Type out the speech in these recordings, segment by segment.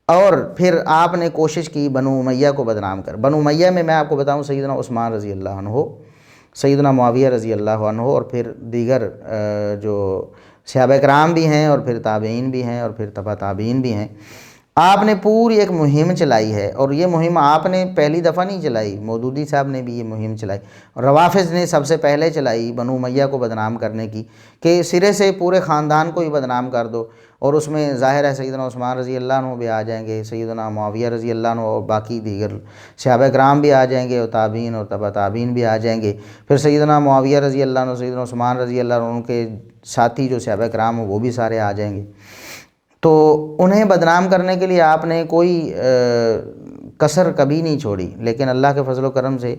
اور پھر آپ نے کوشش کی بنو امیہ کو بدنام کر۔ بنو امیہ میں آپ کو بتاؤں سیدنا عثمان رضی اللہ عنہ، سیدنا معاویہ رضی اللہ عنہ، اور پھر دیگر جو صحابہ کرام بھی ہیں، اور پھر تابعین بھی ہیں، اور پھر تبع تابعین بھی ہیں۔ آپ نے پوری ایک مہم چلائی ہے، اور یہ مہم آپ نے پہلی دفعہ نہیں چلائی، مودودی صاحب نے بھی یہ مہم چلائی، روافض نے سب سے پہلے چلائی بنو امیہ کو بدنام کرنے کی، کہ سرے سے پورے خاندان کو ہی بدنام کر دو، اور اس میں ظاہر ہے سیدنا عثمان رضی اللہ عنہ بھی آ جائیں گے، سیدنا معاویہ رضی اللہ عنہ اور باقی دیگر صحابہ کرام بھی آ جائیں گے، اور تابعین اور تبع تابعین بھی آ جائیں گے، پھر سیدنا معاویہ رضی اللہ عنہ، سیدنا عثمان رضی اللہ عنہ کے ساتھی جو صحابہ کرام ہوں وہ بھی سارے آ جائیں گے۔ تو انہیں بدنام کرنے کے لیے آپ نے کوئی کسر کبھی نہیں چھوڑی، لیکن اللہ کے فضل و کرم سے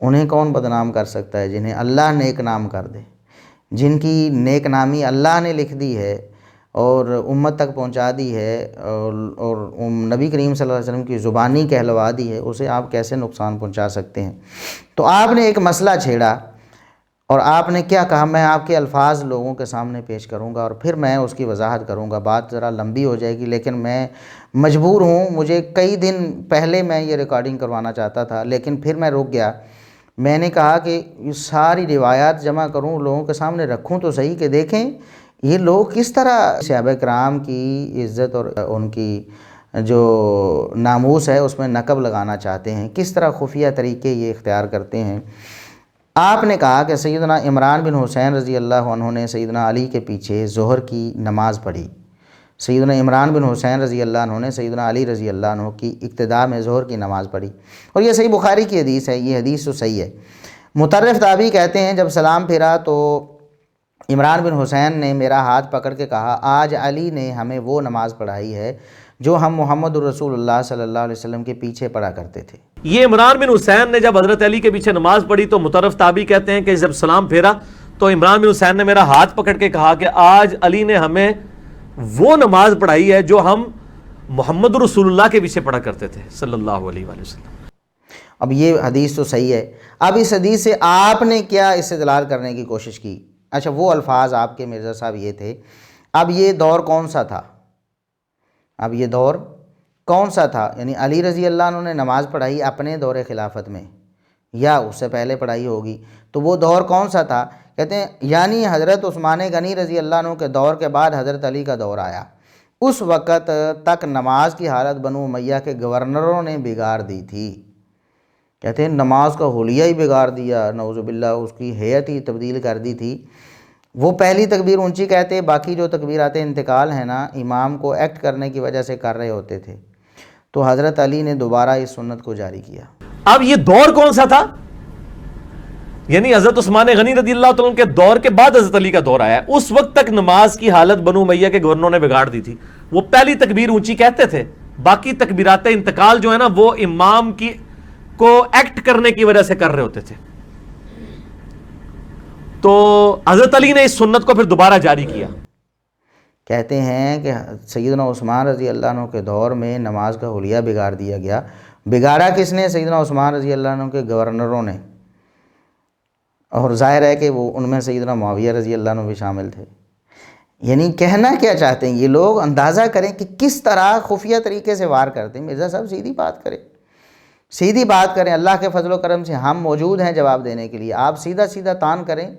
انہیں کون بدنام کر سکتا ہے جنہیں اللہ نیک نام کر دے، جن کی نیک نامی اللہ نے لکھ دی ہے اور امت تک پہنچا دی ہے، اور نبی کریم صلی اللہ علیہ وسلم کی زبانی کہلوا دی ہے، اسے آپ کیسے نقصان پہنچا سکتے ہیں؟ تو آپ نے ایک مسئلہ چھیڑا، اور آپ نے کیا کہا، میں آپ کے الفاظ لوگوں کے سامنے پیش کروں گا اور پھر میں اس کی وضاحت کروں گا، بات ذرا لمبی ہو جائے گی، لیکن میں مجبور ہوں، مجھے کئی دن پہلے میں یہ ریکارڈنگ کروانا چاہتا تھا، لیکن پھر میں رک گیا۔ میں نے کہا کہ یہ ساری روایات جمع کروں، لوگوں کے سامنے رکھوں تو صحیح، کہ دیکھیں یہ لوگ کس طرح صحابہ کرام کی عزت اور ان کی جو ناموس ہے اس میں نقب لگانا چاہتے ہیں، کس طرح خفیہ طریقے یہ اختیار کرتے ہیں۔ آپ نے کہا کہ سیدنا عمران بن حسین رضی اللہ عنہ نے سیدنا علی کے پیچھے ظہر کی نماز پڑھی، سیدنا عمران بن حسین رضی اللہ عنہ نے سیدنا علی رضی اللہ عنہ کی اقتداء میں ظہر کی نماز پڑھی، اور یہ صحیح بخاری کی حدیث ہے، یہ حدیث تو صحیح ہے۔ مطرف تابعی کہتے ہیں جب سلام پھرا تو عمران بن حسین نے میرا ہاتھ پکڑ کے کہا، آج علی نے ہمیں وہ نماز پڑھائی ہے جو ہم محمد رسول اللہ صلی اللہ علیہ وسلم کے پیچھے پڑھا کرتے تھے۔ یہ عمران بن حسین نے جب حضرت علی کے پیچھے نماز پڑھی تو مطرف تابعی کہتے ہیں کہ جب سلام پھیرا تو عمران بن حسین نے میرا ہاتھ پکڑ کے کہا کہ آج علی نے ہمیں وہ نماز پڑھائی ہے جو ہم محمد رسول اللہ کے پیچھے پڑھا کرتے تھے صلی اللہ علیہ وآلہ وسلم۔ اب یہ حدیث تو صحیح ہے، اب اس حدیث سے آپ نے کیا استدلال کرنے کی کوشش کی؟ اچھا، وہ الفاظ آپ کے مرزا صاحب یہ تھے، اب یہ دور کون سا تھا؟ اب یہ دور کون سا تھا؟ یعنی علی رضی اللہ عنہ نے نماز پڑھائی اپنے دور خلافت میں یا اس سے پہلے پڑھائی ہوگی، تو وہ دور کون سا تھا؟ کہتے ہیں یعنی حضرت عثمان غنی رضی اللہ عنہ کے دور کے بعد حضرت علی کا دور آیا، اس وقت تک نماز کی حالت بنو امیہ کے گورنروں نے بگاڑ دی تھی۔ کہتے ہیں نماز کا حلیہ ہی بگاڑ دیا، نعوذ باللہ، اس کی ہیئت ہی تبدیل کر دی تھی۔ وہ پہلی تکبیر اونچی کہتے، باقی جو تکبیرات انتقال ہیں نا، امام کو ایکٹ کرنے کی وجہ سے کر رہے ہوتے تھے، تو حضرت علی نے دوبارہ اس سنت کو جاری کیا۔ اب یہ دور کون سا تھا؟ یعنی حضرت عثمان غنی رضی اللہ عنہ کے دور کے بعد حضرت علی کا دور آیا ہے، اس وقت تک نماز کی حالت بنو امیہ کے گورنروں نے بگاڑ دی تھی۔ وہ پہلی تکبیر اونچی کہتے تھے، باقی تکبیرات انتقال جو ہے نا وہ امام کی کو ایکٹ کرنے کی وجہ سے کر رہے ہوتے تھے۔ تو حضرت علی نے اس سنت کو پھر دوبارہ جاری کیا۔ کہتے ہیں کہ سیدنا عثمان رضی اللہ عنہ کے دور میں نماز کا حلیہ بگاڑ دیا گیا۔ بگاڑا کس نے؟ سیدنا عثمان رضی اللہ عنہ کے گورنروں نے، اور ظاہر ہے کہ وہ ان میں سیدنا معاویہ رضی اللہ عنہ بھی شامل تھے۔ یعنی کہنا کیا چاہتے ہیں یہ لوگ؟ اندازہ کریں کہ کس طرح خفیہ طریقے سے وار کرتے ہیں۔ مرزا صاحب سیدھی بات کریں، سیدھی بات کریں، اللہ کے فضل و کرم سے ہم موجود ہیں جواب دینے کے لیے، آپ سیدھا سیدھا تان کریں،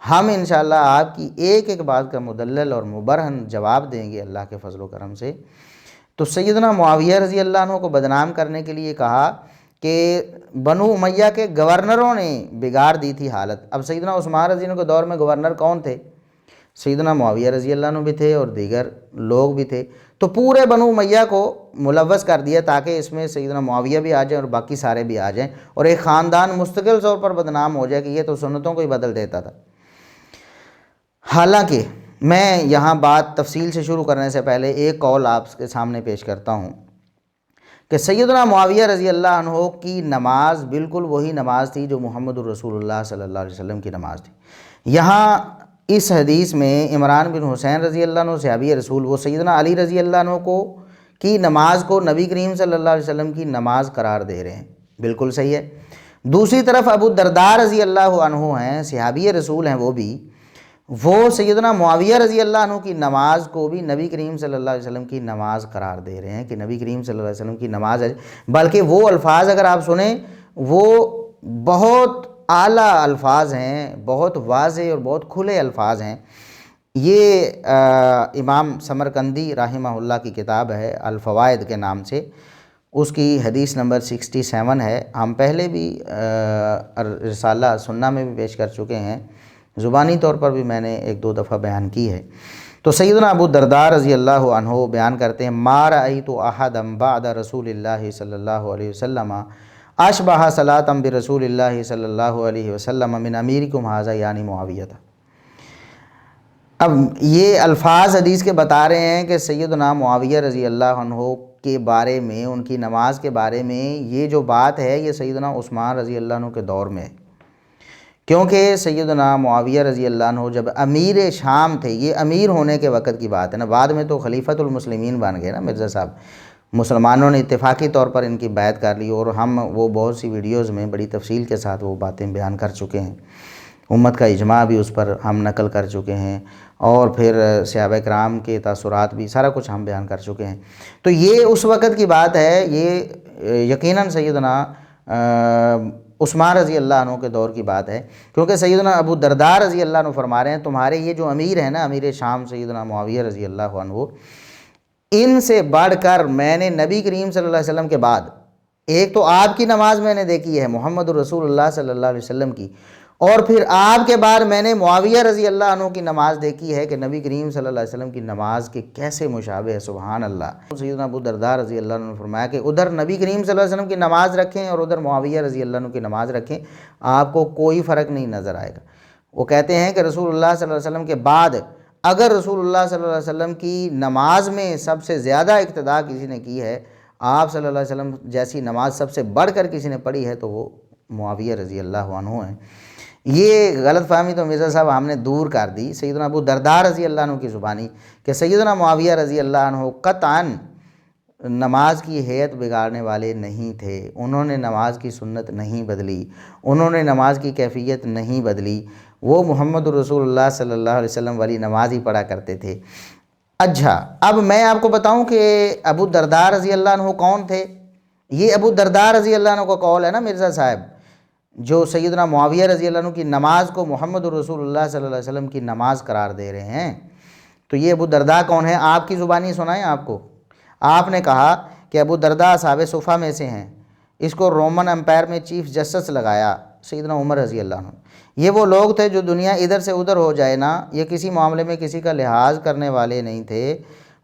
ہم انشاءاللہ آپ کی ایک ایک بات کا مدلل اور مبرہن جواب دیں گے اللہ کے فضل و کرم سے۔ تو سیدنا معاویہ رضی اللہ عنہ کو بدنام کرنے کے لیے کہا کہ بنو امیہ کے گورنروں نے بگاڑ دی تھی حالت۔ اب سیدنا عثمان رضی اللہ عنہ کے دور میں گورنر کون تھے؟ سیدنا معاویہ رضی اللہ عنہ بھی تھے اور دیگر لوگ بھی تھے، تو پورے بنو امیہ کو ملوث کر دیا تاکہ اس میں سیدنا معاویہ بھی آ جائیں اور باقی سارے بھی آ جائیں، اور ایک خاندان مستقل طور پر بدنام ہو جائے کہ یہ تو سنتوں کو ہی بدل دیتا تھا۔ حالانکہ میں یہاں بات تفصیل سے شروع کرنے سے پہلے ایک قول آپ کے سامنے پیش کرتا ہوں کہ سیدنا معاویہ رضی اللہ عنہ کی نماز بالکل وہی نماز تھی جو محمد الرسول اللہ صلی اللہ علیہ وسلم کی نماز تھی۔ یہاں اس حدیث میں عمران بن حسین رضی اللہ عنہ صحابی رسول، وہ سیدنا علی رضی اللہ عنہ کی نماز کو نبی کریم صلی اللہ علیہ وسلم کی نماز قرار دے رہے ہیں، بالکل صحیح ہے۔ دوسری طرف ابو الدرداء رضی اللہ عنہ ہیں، صحابی رسول ہیں، وہ سیدنا معاویہ رضی اللہ عنہ کی نماز کو بھی نبی کریم صلی اللہ علیہ وسلم کی نماز قرار دے رہے ہیں کہ نبی کریم صلی اللہ علیہ وسلم کی نماز ہے، بلکہ وہ الفاظ اگر آپ سنیں وہ بہت اعلیٰ الفاظ ہیں، بہت واضح اور بہت کھلے الفاظ ہیں۔ یہ امام سمرقندی رحمہ اللہ کی کتاب ہے الفوائد کے نام سے، اس کی حدیث نمبر 67 ہے۔ ہم پہلے بھی رسالہ سنہ میں بھی پیش کر چکے ہیں، زبانی طور پر بھی میں نے ایک دو دفعہ بیان کی ہے۔ تو سیدنا ابو الدرداء رضی اللہ عنہ بیان کرتے ہیں، ما رأیت احدا بعد رسول اللہ صلی اللہ علیہ وسلم اشبہ صلاۃ برسول اللہ صلی اللہ علیہ وسلم من امیرکم ھذا یعنی معاویہ۔ اب یہ الفاظ حدیث کے بتا رہے ہیں کہ سیدنا معاویہ رضی اللہ عنہ کے بارے میں، ان کی نماز کے بارے میں یہ جو بات ہے یہ سیدنا عثمان رضی اللہ عنہ کے دور میں ہے، کیونکہ سیدنا معاویہ رضی اللہ عنہ جب امیر شام تھے، یہ امیر ہونے کے وقت کی بات ہے نا، بعد میں تو خلیفۃ المسلمین بن گئے نا مرزا صاحب، مسلمانوں نے اتفاقی طور پر ان کی بیعت کر لی، اور ہم وہ بہت سی ویڈیوز میں بڑی تفصیل کے ساتھ وہ باتیں بیان کر چکے ہیں، امت کا اجماع بھی اس پر ہم نقل کر چکے ہیں، اور پھر صحابہ کرام کے تاثرات بھی سارا کچھ ہم بیان کر چکے ہیں۔ تو یہ اس وقت کی بات ہے، یہ یقیناً سیدنا عثمان رضی اللہ عنہ کے دور کی بات ہے، کیونکہ سیدنا ابو الدرداء رضی اللہ عنہ فرما رہے ہیں تمہارے یہ جو امیر ہیں نا، امیر شام سیدنا معاویہ رضی اللہ عنہ، ان سے بڑھ کر میں نے نبی کریم صلی اللہ علیہ وسلم کے بعد، ایک تو آپ کی نماز میں نے دیکھی ہے محمد رسول اللہ صلی اللہ علیہ وسلم کی، اور پھر آپ کے بعد میں نے معاویہ رضی اللہ عنہ کی نماز دیکھی ہے کہ نبی کریم صلی اللہ علیہ وسلم کی نماز کے کیسے مشابہ ہے، سبحان اللہ۔ سیدنا ابو الدرداء رضی اللہ عنہ نے فرمایا کہ ادھر نبی کریم صلی اللہ علیہ وسلم کی نماز رکھیں اور ادھر معاویہ رضی اللہ عنہ کی نماز رکھیں، آپ کو کوئی فرق نہیں نظر آئے گا۔ وہ کہتے ہیں کہ رسول اللہ صلی اللہ علیہ وسلم کے بعد اگر رسول اللہ صلی اللہ علیہ وسلم کی نماز میں سب سے زیادہ اقتداء کسی نے کی ہے، آپ صلی اللہ علیہ وسلم جیسی نماز سب سے بڑھ کر کسی نے پڑھی ہے تو وہ معاویہ رضی اللہ عنہ ہیں۔ یہ غلط فہمی تو مرزا صاحب ہم نے دور کر دی سیدنا ابو الدرداء رضی اللہ عنہ کی زبانی کہ سیدنا معاویہ رضی اللہ عنہ قطعاً نماز کی ہیئت بگاڑنے والے نہیں تھے، انہوں نے نماز کی سنت نہیں بدلی، انہوں نے نماز کی کیفیت نہیں بدلی، وہ محمد رسول اللہ صلی اللہ علیہ وسلم والی نماز ہی پڑھا کرتے تھے۔ اچھا، اب میں آپ کو بتاؤں کہ ابو الدرداء رضی اللہ عنہ کون تھے۔ یہ ابو الدرداء رضی اللہ عنہ کا قول ہے نا مرزا صاحب، جو سیدنا معاویہ رضی اللہ عنہ کی نماز کو محمد رسول اللہ صلی اللہ علیہ وسلم کی نماز قرار دے رہے ہیں، تو یہ ابو الدرداء کون ہے؟ آپ کی زبانی سنائیں آپ کو۔ آپ نے کہا کہ ابو الدرداء اصحاب صفہ میں سے ہیں، اس کو رومن امپائر میں چیف جسٹس لگایا سیدنا عمر رضی اللہ عنہ۔ یہ وہ لوگ تھے جو دنیا ادھر سے ادھر ہو جائے نا، یہ کسی معاملے میں کسی کا لحاظ کرنے والے نہیں تھے،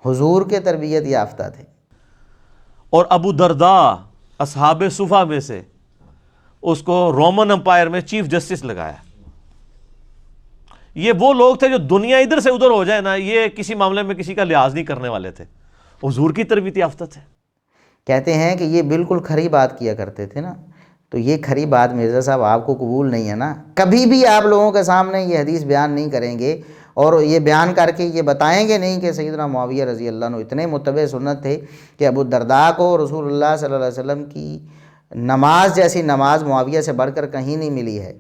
حضور کے تربیت یافتہ تھے۔ اور ابو الدرداء اصحاب صفہ میں سے، اس کو رومن امپائر میں چیف جسٹس لگایا۔ یہ وہ لوگ تھے جو دنیا ادھر سے ادھر ہو جائے نا، یہ کسی معاملے میں کسی کا لحاظ نہیں کرنے والے تھے، حضور کی تربیت یافتہ تھے۔ کہتے ہیں کہ یہ بالکل کھری بات کیا کرتے تھے نا، تو یہ کھری بات مرزا صاحب آپ کو قبول نہیں ہے نا، کبھی بھی آپ لوگوں کے سامنے یہ حدیث بیان نہیں کریں گے اور یہ بیان کر کے یہ بتائیں گے نہیں کہ سیدنا معاویہ رضی اللہ عنہ اتنے متبع سنت تھے کہ ابو الدرداء کو رسول اللہ صلی اللہ علیہ وسلم کی نماز جیسی نماز معاویہ سے بڑھ کر کہیں نہیں ملی ہے۔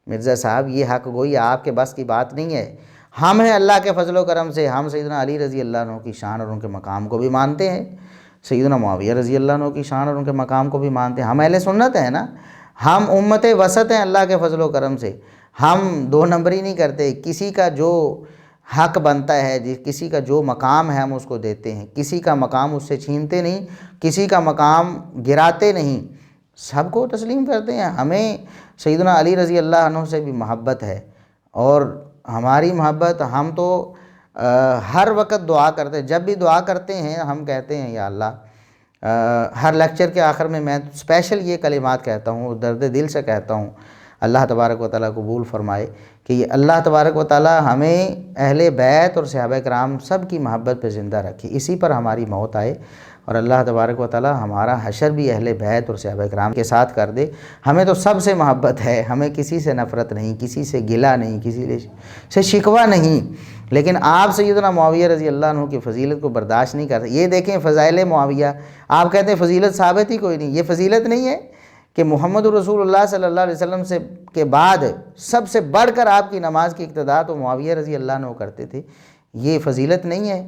مرزا صاحب یہ حق گوئی آپ کے بس کی بات نہیں ہے۔ ہم ہیں اللہ کے فضل و کرم سے، ہم سیدنا علی رضی اللہ عنہ کی شان اور ان کے مقام کو بھی مانتے ہیں، سیدنا معاویہ رضی اللہ عنہ کی شان اور ان کے مقام کو بھی مانتے ہیں۔ ہم اہل سنت ہیں نا، ہم امت وسط ہیں اللہ کے فضل و کرم سے، ہم دو نمبری نہیں کرتے، کسی کا جو حق بنتا ہے، کسی کا جو مقام ہے ہم اس کو دیتے ہیں، کسی کا مقام اس سے چھینتے نہیں، کسی کا مقام گراتے نہیں، سب کو تسلیم کرتے ہیں۔ ہمیں سیدنا علی رضی اللہ عنہ سے بھی محبت ہے، اور ہماری محبت، ہم تو ہر وقت دعا کرتے ہیں، جب بھی دعا کرتے ہیں ہم کہتے ہیں یا اللہ، ہر لیکچر کے آخر میں میں اسپیشل یہ کلمات کہتا ہوں، درد دل سے کہتا ہوں، اللہ تبارک و تعالیٰ قبول فرمائے کہ یہ اللہ تبارک و تعالیٰ ہمیں اہل بیت اور صحابہ کرام سب کی محبت پہ زندہ رکھے، اسی پر ہماری موت آئے، اور اللہ تبارک و تعالیٰ ہمارا حشر بھی اہل بیت اور صحابہ کرام کے ساتھ کر دے۔ ہمیں تو سب سے محبت ہے، ہمیں کسی سے نفرت نہیں، کسی سے گلہ نہیں، کسی سے شکوہ نہیں، لیکن آپ سیدنا معاویہ رضی اللہ عنہ کی فضیلت کو برداشت نہیں کرتے۔ یہ دیکھیں فضائل معاویہ، آپ کہتے ہیں فضیلت ثابت ہی کوئی نہیں، یہ فضیلت نہیں ہے کہ محمد رسول اللہ صلی اللہ علیہ وسلم سے کے بعد سب سے بڑھ کر آپ کی نماز کی اقتداء تو معاویہ رضی اللہ عنہ کرتے تھے، یہ فضیلت نہیں ہے؟